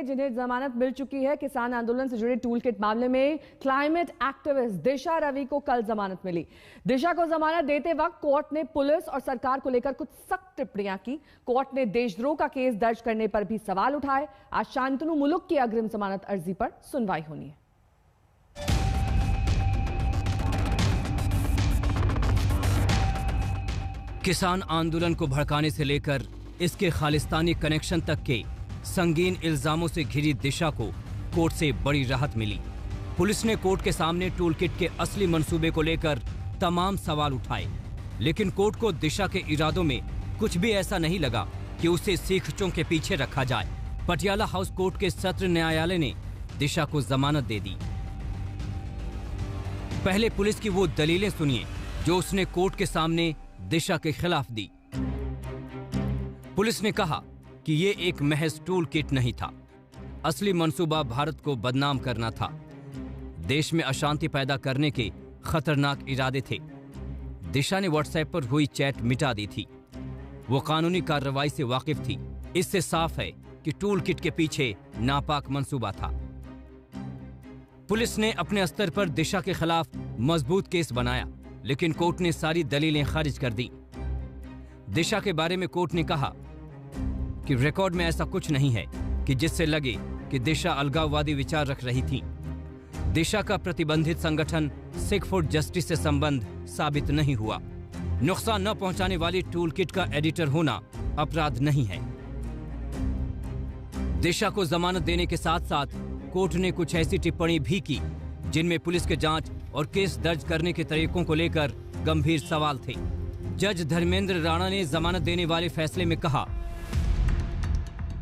जिन्हें जमानत मिल चुकी है। किसान आंदोलन से जुड़े टूल किट मामले में क्लाइमेट एक्टिविस्ट दिशा रवि को कल जमानत मिली। दिशा को जमानत देते वक्त कोर्ट ने पुलिस और सरकार को लेकर कुछ सख्त टिप्पणियां की। कोर्ट ने देशद्रोह का केस दर्ज करने पर भी सवाल उठाए। आज शांतनु मुलुक की अग्रिम जमानत अर्जी पर सुनवाई होनी है। किसान आंदोलन को भड़काने से लेकर इसके खालिस्तानी कनेक्शन तक के संगीन इल्जामों से घिरी दिशा को कोर्ट से बड़ी राहत मिली। पुलिस ने कोर्ट के सामने टूल किट के असली मंसूबे को लेकर तमाम सवाल उठाए, लेकिन कोर्ट को दिशा के इरादों में कुछ भी ऐसा नहीं लगा कि उसे सीखचों के पीछे रखा जाए। पटियाला हाउस कोर्ट के सत्र न्यायालय ने दिशा को जमानत दे दी। पहले पुलिस की वो दलीलें सुनिए जो उसने कोर्ट के सामने दिशा के खिलाफ दी। पुलिस ने कहा कि ये एक महज टूल किट नहीं था। असली मंसूबा भारत को बदनाम करना था। देश में अशांति पैदा करने के खतरनाक इरादे थे। दिशा ने व्हाट्सएप पर हुई चैट मिटा दी थी। वो कानूनी कार्रवाई से वाकिफ थी। इससे साफ है कि टूल किट के पीछे नापाक मंसूबा था। पुलिस ने अपने स्तर पर दिशा के खिलाफ मजबूत केस बनाया, लेकिन कोर्ट ने सारी दलीलें खारिज कर दी। दिशा के बारे में कोर्ट ने कहा कि रिकॉर्ड में ऐसा कुछ नहीं है कि जिससे लगे कि दिशा अलगाववादी विचार रख रही थी। दिशा का प्रतिबंधित संगठन सिख फॉर जस्टिस से संबंध साबित नहीं हुआ। नुकसान न पहुंचाने वाली टूल किट का एडिटर होना अपराध नहीं है। दिशा को जमानत देने के साथ साथ कोर्ट ने कुछ ऐसी टिप्पणी भी की जिनमें पुलिस के जांच और केस दर्ज करने के तरीकों को लेकर गंभीर सवाल थे। जज धर्मेंद्र राणा ने जमानत देने वाले फैसले में कहा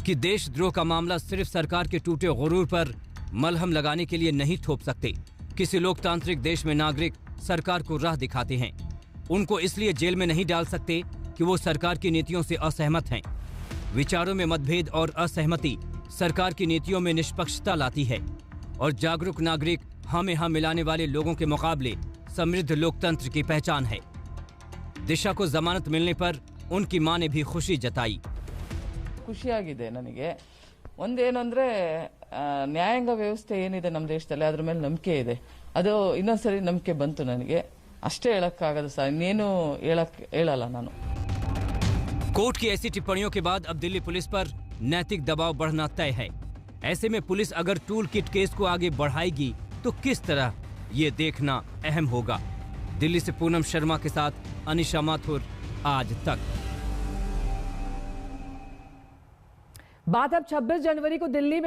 कि देशद्रोह का मामला सिर्फ सरकार के टूटे गुरूर पर मलहम लगाने के लिए नहीं थोप सकते। किसी लोकतांत्रिक देश में नागरिक सरकार को राह दिखाते हैं। उनको इसलिए जेल में नहीं डाल सकते कि वो सरकार की नीतियों से असहमत हैं। विचारों में मतभेद और असहमति सरकार की नीतियों में निष्पक्षता लाती है और जागरूक नागरिक हमें हम मिलाने वाले लोगों के मुकाबले समृद्ध लोकतंत्र की पहचान है। दिशा को जमानत मिलने पर उनकी मां ने भी खुशी जताई। ಖುಷಿಯಾಗಿದೆ ನನಗೆ। ಒಂದೇನಂದ್ರೆ ನ್ಯಾಯಾಂಗ ವ್ಯವಸ್ಥೆ ಏನಿದೆ ನಮ್ಮ ದೇಶದಲ್ಲಿ ಅದರ ಮೇಲೆ ನಂಬಿಕೆ ಇದೆ। ಅದು ಇನ್ನೊಂದ್ಸರಿ ನಂಬಿಕೆ ಬಂತು ನನಗೆ। ಅಷ್ಟೇ ಹೇಳಕ್ಕಾಗದು ಸರ್, ಇನ್ನೇನು ಹೇಳಲ್ಲ ನಾನು। कोर्ट की ऐसी टिप्पणियों के बाद अब दिल्ली पुलिस पर नैतिक दबाव बढ़ना तय है। ऐसे में पुलिस अगर टूल किट केस को आगे बढ़ाएगी तो किस तरह, ये देखना अहम होगा। दिल्ली से पूनम शर्मा के साथ अनिशा माथुर, आज तक। बात अब 26 जनवरी को दिल्ली में